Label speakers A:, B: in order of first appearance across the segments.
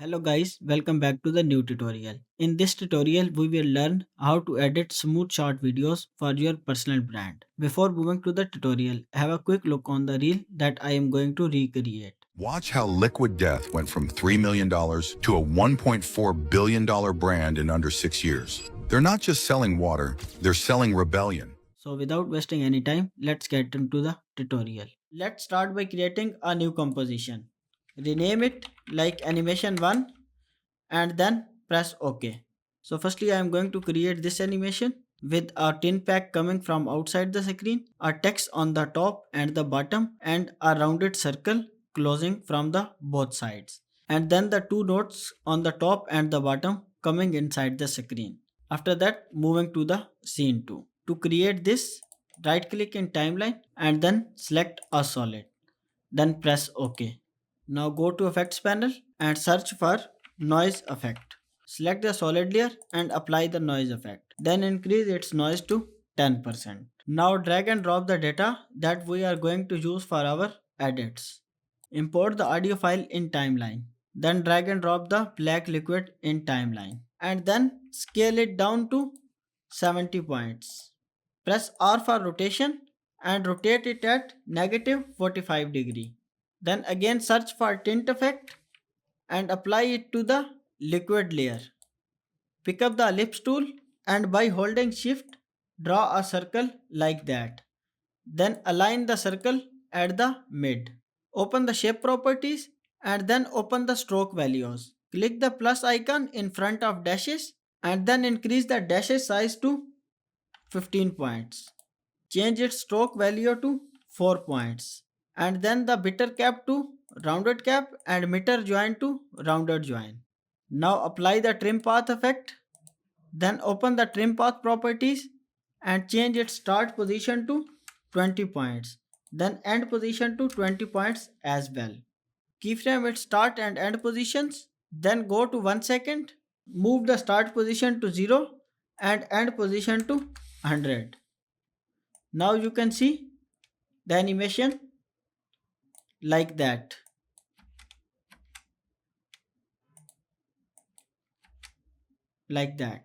A: Hello guys, welcome back to the new tutorial. In this tutorial, we will learn how to edit smooth short videos for your personal brand. Before moving to the tutorial, have a quick look on the reel that I am going to recreate.
B: Watch how Liquid Death went from $3 million dollars to a $1.4 billion brand in under 6 years. They're not just selling water, they're selling rebellion.
A: So without wasting any time, let's get into the tutorial. Let's start by creating a new composition. Rename it like animation 1 and then press OK. So firstly I am going to create this animation with a tin pack coming from outside the screen, a text on the top and the bottom and a rounded circle closing from the both sides. And then the two dots on the top and the bottom coming inside the screen. After that moving to the scene 2. To create this, right click in timeline and then select a solid. Then press OK. Now go to effects panel and search for noise effect. Select the solid layer and apply the noise effect. Then increase its noise to 10%. Now drag and drop the data that we are going to use for our edits. Import the audio file in timeline. Then drag and drop the black liquid in timeline. And then scale it down to 70 points. Press R for rotation and rotate it at negative 45 degree. Then again search for tint effect and apply it to the liquid layer. Pick up the ellipse tool and by holding shift draw a circle like that. Then align the circle at the mid. Open the shape properties and then open the stroke values. Click the plus icon in front of dashes and then increase the dashes size to 15 points. Change its stroke value to 4 points. And then the bitter cap to rounded cap and mitter join to rounded join. Now apply the trim path effect. Then open the trim path properties and change its start position to 20 points. Then end position to 20 points as well. Keyframe its start and end positions. Then go to 1 second. Move the start position to 0 and end position to 100. Now you can see the animation like that. Like that.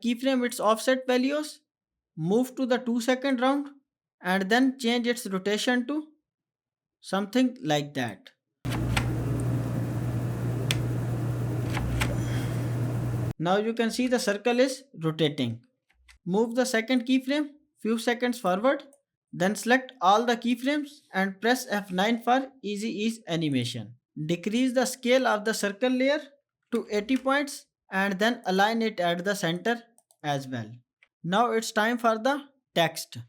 A: Keyframe its offset values. Move to the 2-second round and then change its rotation to something like that. Now you can see the circle is rotating. Move the second keyframe few seconds forward, then select all the keyframes and press F9 for easy ease animation. Decrease the scale of the circle layer to 80 points and then align it at the center as well. Now it's time for the text.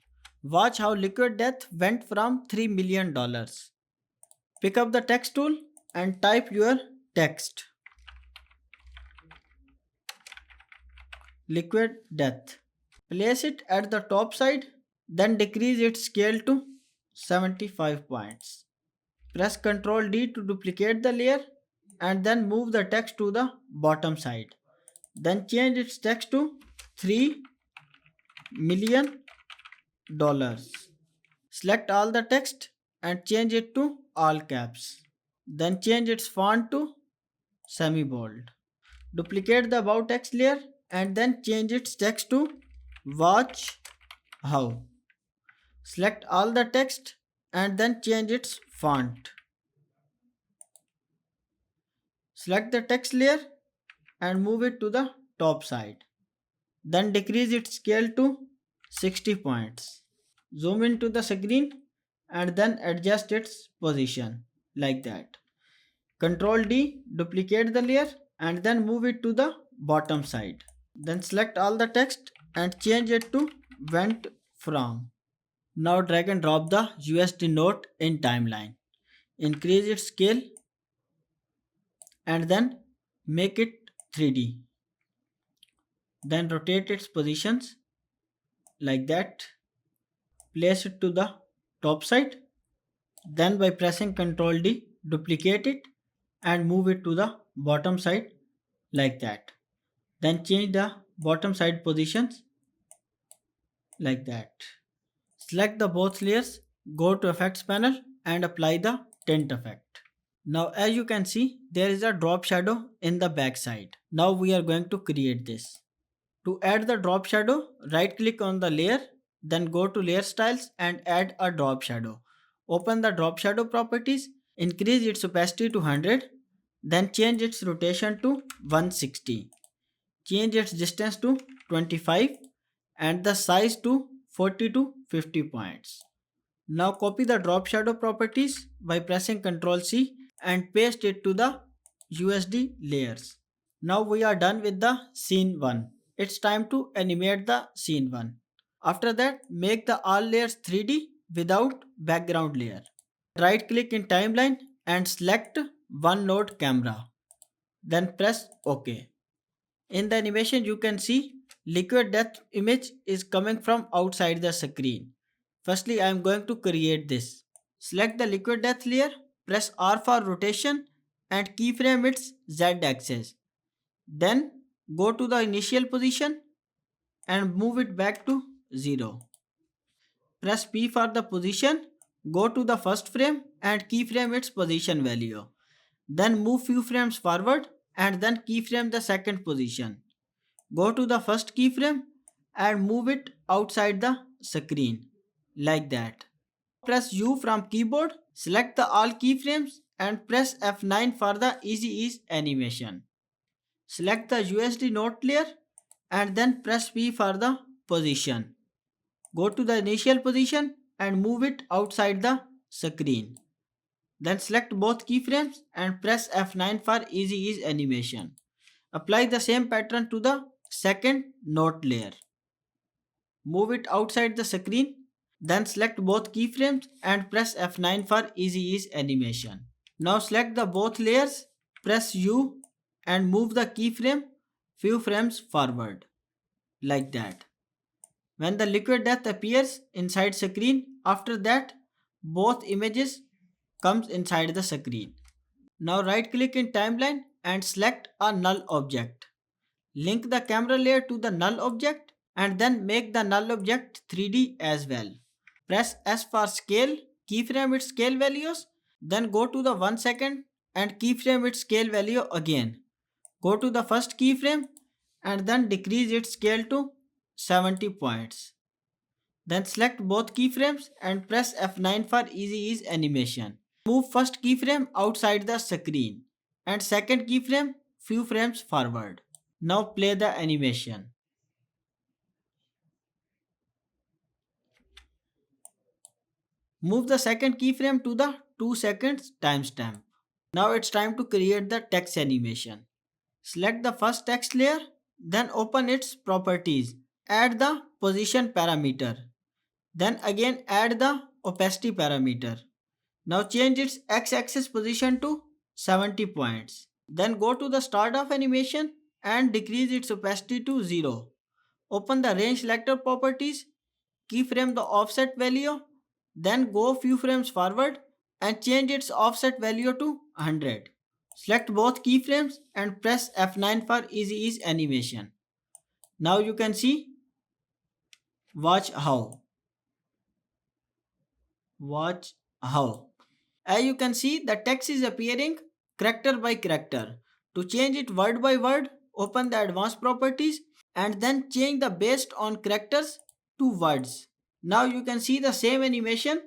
A: Watch how Liquid Death went from $3 million. Pick up the text tool and type your text. Liquid Death. Place it at the top side, then decrease its scale to 75 points. Press Ctrl D to duplicate the layer and then move the text to the bottom side. Then change its text to $3 million. Select all the text and change it to all caps. Then change its font to semi-bold. Duplicate the above text layer and then change its text to watch how. Select all the text and then change its font. Select the text layer and move it to the top side. Then decrease its scale to 60 points. Zoom into the screen and then adjust its position like that. Ctrl D, duplicate the layer and then move it to the bottom side. Then select all the text and change it to went from. Now drag and drop the USD note in timeline. Increase its scale and then make it 3D. Then rotate its positions like that. Place it to the top side. Then by pressing Ctrl D, duplicate it and move it to the bottom side like that. Then change the bottom side positions like that. Select the both layers, go to effects panel and apply the tint effect. Now as you can see, there is a drop shadow in the back side. Now we are going to create this. To add the drop shadow, right click on the layer, then go to layer styles and add a drop shadow. Open the drop shadow properties, increase its opacity to 100, then change its rotation to 160. Change its distance to 25 and the size to 40 to 50 points. Now copy the drop shadow properties by pressing Ctrl C and paste it to the USD layers. Now we are done with the scene 1. It's time to animate the scene 1. After that, make the all layers 3D without background layer. Right click in timeline and select one node camera. Then press OK. In the animation you can see liquid death image is coming from outside the screen. Firstly I am going to create this. Select the liquid death layer, press R for rotation and keyframe its Z axis. Then go to the initial position and move it back to 0. Press P for the position, go to the first frame and keyframe its position value. Then move few frames forward and then keyframe the second position. Go to the first keyframe and move it outside the screen like that. Press U from keyboard, select the all keyframes and press F9 for the easy ease animation. Select the USD note layer and then press P for the position. Go to the initial position and move it outside the screen. Then select both keyframes and press F9 for easy ease animation. Apply the same pattern to the second note layer. Move it outside the screen. Then select both keyframes and press F9 for easy ease animation. Now select the both layers, press U and move the keyframe few frames forward like that. When the liquid death appears inside screen, after that both images comes inside the screen. Now right click in timeline and select a null object. Link the camera layer to the null object and then make the null object 3D as well. Press S for scale, keyframe its scale values, then go to the 1 second and keyframe its scale value again. Go to the first keyframe and then decrease its scale to 70 points. Then select both keyframes and press F9 for easy ease animation. Move first keyframe outside the screen and second keyframe few frames forward. Now play the animation. Move the second keyframe to the 2 seconds timestamp. Now it's time to create the text animation. Select the first text layer, then open its properties. Add the position parameter. Then again add the opacity parameter. Now change its x-axis position to 70 points. Then go to the start of animation and decrease its opacity to 0. Open the range selector properties, keyframe the offset value, then go few frames forward and change its offset value to 100. Select both keyframes and press F9 for easy ease animation. Now you can see, watch how. Watch how. As you can see, the text is appearing character by character. To change it word by word, open the advanced properties and then change the based on characters to words. Now you can see the same animation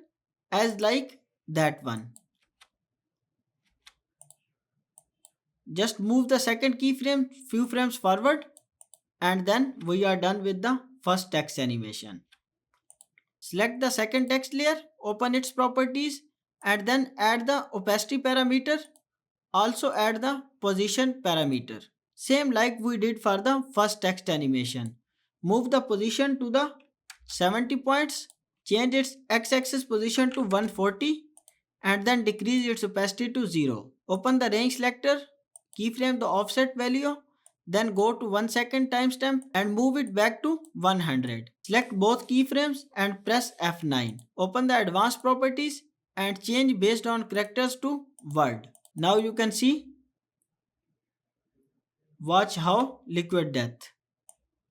A: as like that one. Just move the second keyframe few frames forward and then we are done with the first text animation. Select the second text layer, open its properties and then add the opacity parameter. Also add the position parameter. Same like we did for the first text animation. Move the position to the 70 points. Change its x-axis position to 140 and then decrease its opacity to 0. Open the range selector, keyframe the offset value, then go to 1 second timestamp and move it back to 100. Select both keyframes and press F9. Open the advanced properties and change based on characters to word. Now you can see, watch how liquid death.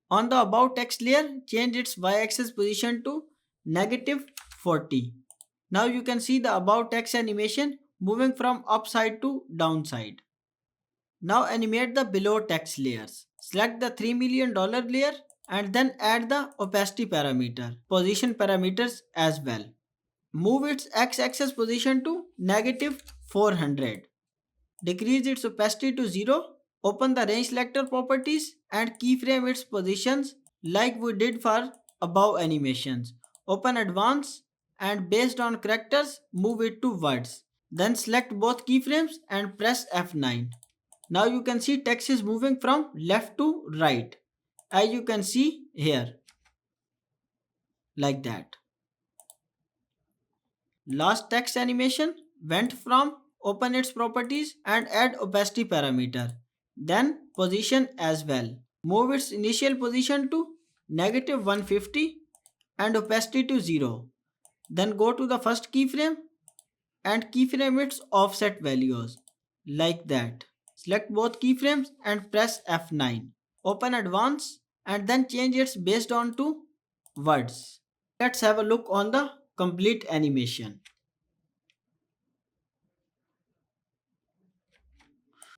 A: On the above text layer, change its y-axis position to -40. Now you can see the above text animation moving from upside to downside. Now animate the below text layers. Select the $3 million layer and then add the opacity parameter, position parameters as well. Move its x-axis position to negative 400. Decrease its opacity to 0. Open the range selector properties and keyframe its positions like we did for above animations. Open advanced and based on characters move it to words. Then select both keyframes and press F9. Now you can see text is moving from left to right, as you can see here, like that. Last text animation went from open its properties and add opacity parameter, then position as well. Move its initial position to negative 150 and opacity to 0. Then go to the first keyframe and keyframe its offset values, like that. Select both keyframes and press F9. Open advance and then change its based on to words. Let's have a look on the complete animation.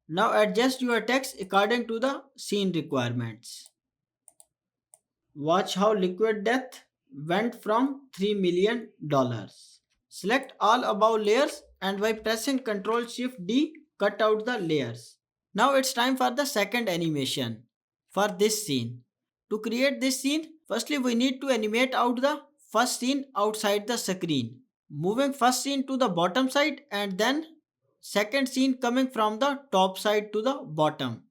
A: Now adjust your text according to the scene requirements. Watch how Liquid Death went from $3 million. Select all above layers and by pressing Ctrl Shift D cut out the layers. Now it's time for the second animation for this scene. To create this scene, firstly we need to animate out the first scene outside the screen. Moving first scene to the bottom side and then second scene coming from the top side to the bottom,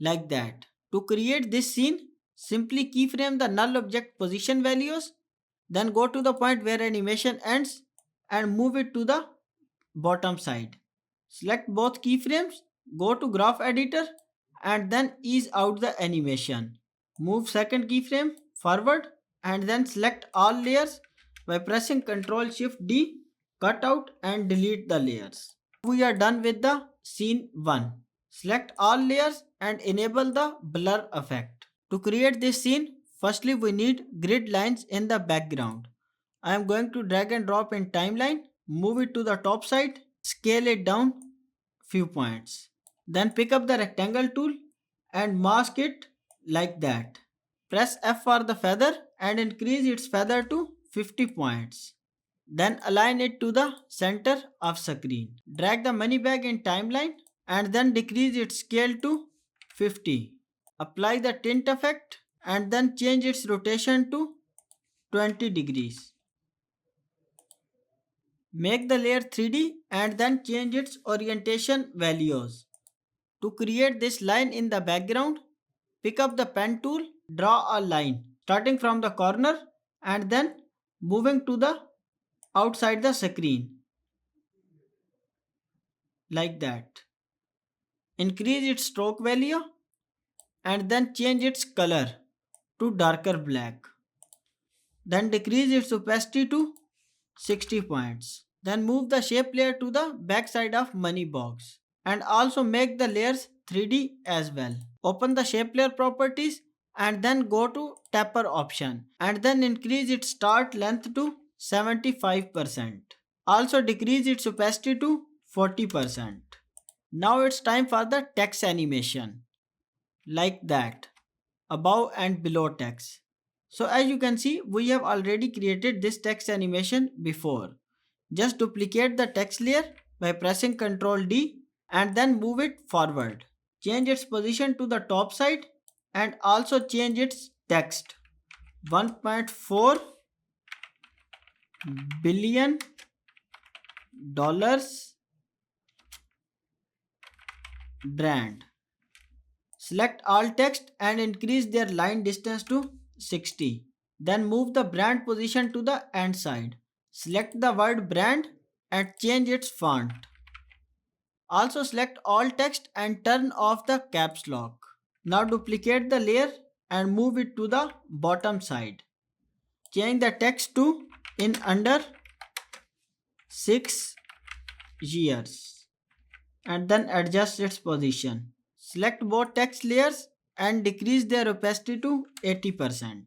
A: like that. To create this scene, simply keyframe the null object position values, then go to the point where animation ends and move it to the bottom side. Select both keyframes, go to graph editor and then ease out the animation. Move second keyframe forward and then select all layers by pressing Ctrl Shift D, cut out and delete the layers. We are done with the scene 1. Select all layers and enable the blur effect. To create this scene, firstly we need grid lines in the background. I am going to drag and drop in timeline, move it to the top side, scale it down few points. Then pick up the rectangle tool and mask it like that. Press F for the feather and increase its feather to 50 points. Then align it to the center of screen. Drag the money bag in timeline and then decrease its scale to 50. Apply the tint effect and then change its rotation to 20 degrees. Make the layer 3D and then change its orientation values. To create this line in the background, pick up the pen tool, draw a line starting from the corner and then moving to the outside the screen, like that. Increase its stroke value and then change its color to darker black. Then decrease its opacity to 60 points. Then move the shape layer to the back side of money box and also make the layers 3D as well. Open the shape layer properties and then go to taper option and then increase its start length to 75%. Also decrease its opacity to 40%. Now it's time for the text animation, like that, above and below text. So as you can see, we have already created this text animation before. Just duplicate the text layer by pressing Ctrl D and then move it forward. Change its position to the top side and also change its text. $1.4 billion brand. Select all text and increase their line distance to 60. Then move the brand position to the end side. Select the word brand and change its font. Also select all text and turn off the caps lock. Now duplicate the layer and move it to the bottom side. Change the text to in under 6 years and then adjust its position. Select both text layers and decrease their opacity to 80%.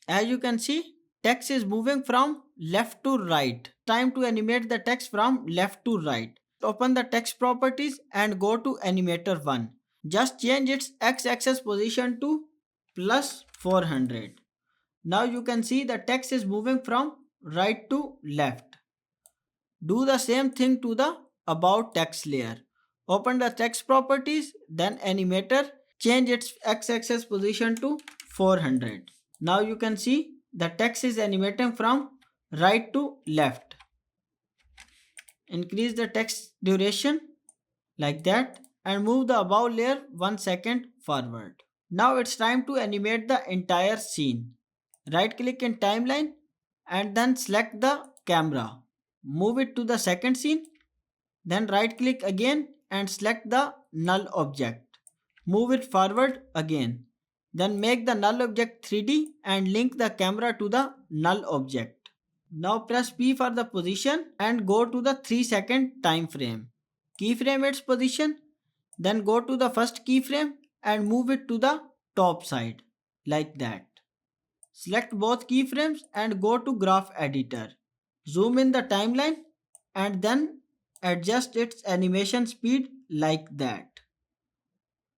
A: As you can see, text is moving from left to right time to animate the text from left to right. Open the text properties and go to animator 1. Just change its x-axis position to plus 400. Now you can see the text is moving from right to left. Do the same thing to the about text layer. Open the text properties, then animator, change its x-axis position to 400. Now you can see the text is animating from right to left. Increase the text duration like that and move the above layer 1 second forward. Now it's time to animate the entire scene. Right click in timeline and then select the camera. Move it to the second scene. Then right click again and select the null object. Move it forward again. Then make the null object 3D and link the camera to the null object. Now press P for the position and go to the 3-second time frame. Keyframe its position. Then go to the first keyframe and move it to the top side like that. Select both keyframes and go to graph editor. Zoom in the timeline and then adjust its animation speed like that.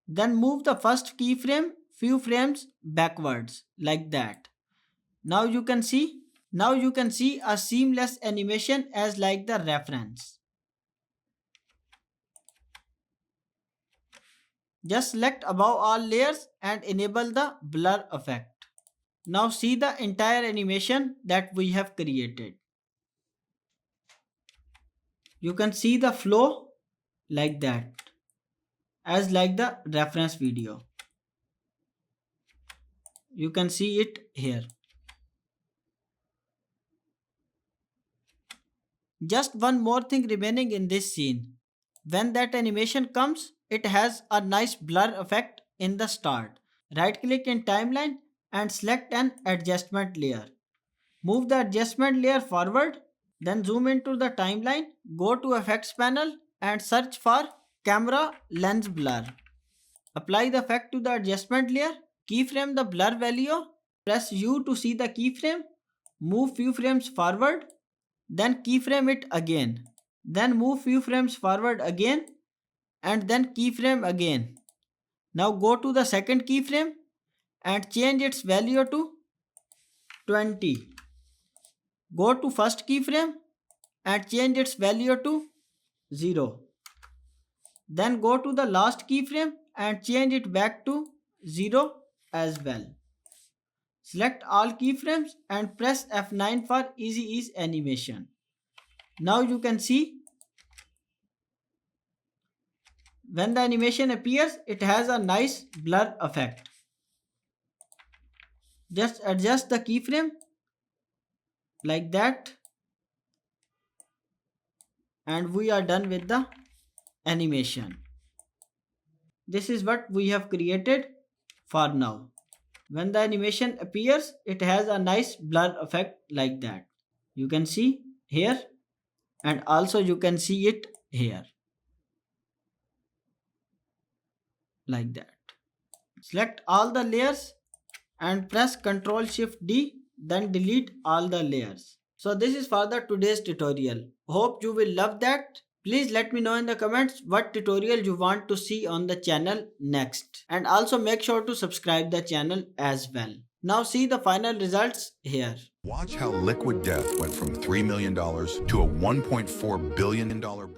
A: Then move the first keyframe few frames backwards like that. Now you can see a seamless animation as like the reference. Just select above all layers and enable the blur effect. Now see the entire animation that we have created. You can see the flow like that as like the reference video. You can see it here. Just one more thing remaining in this scene. When that animation comes, it has a nice blur effect in the start. Right click in timeline and select an adjustment layer. Move the adjustment layer forward, then zoom into the timeline, go to effects panel and search for camera lens blur. Apply the effect to the adjustment layer, keyframe the blur value, press U to see the keyframe, move few frames forward, then keyframe it again, then move few frames forward again and then keyframe again. Now go to the second keyframe and change its value to 20. Go to first keyframe and change its value to 0. Then go to the last keyframe and change it back to 0 as well. Select all keyframes and press F9 for easy ease animation. Now you can see when the animation appears, it has a nice blur effect. Just adjust the keyframe like that and we are done with the animation. This is what we have created for now. When the animation appears, it has a nice blur effect like that. You can see here and also you can see it here like that. Select all the layers and press Ctrl Shift D, then delete all the layers. So this is for the today's tutorial. Hope you will love that. Please let me know in the comments what tutorial you want to see on the channel next. And also make sure to subscribe the channel as well. Now see the final results here.
B: Watch how Liquid Death went from $3 million to a $1.4 billion brand.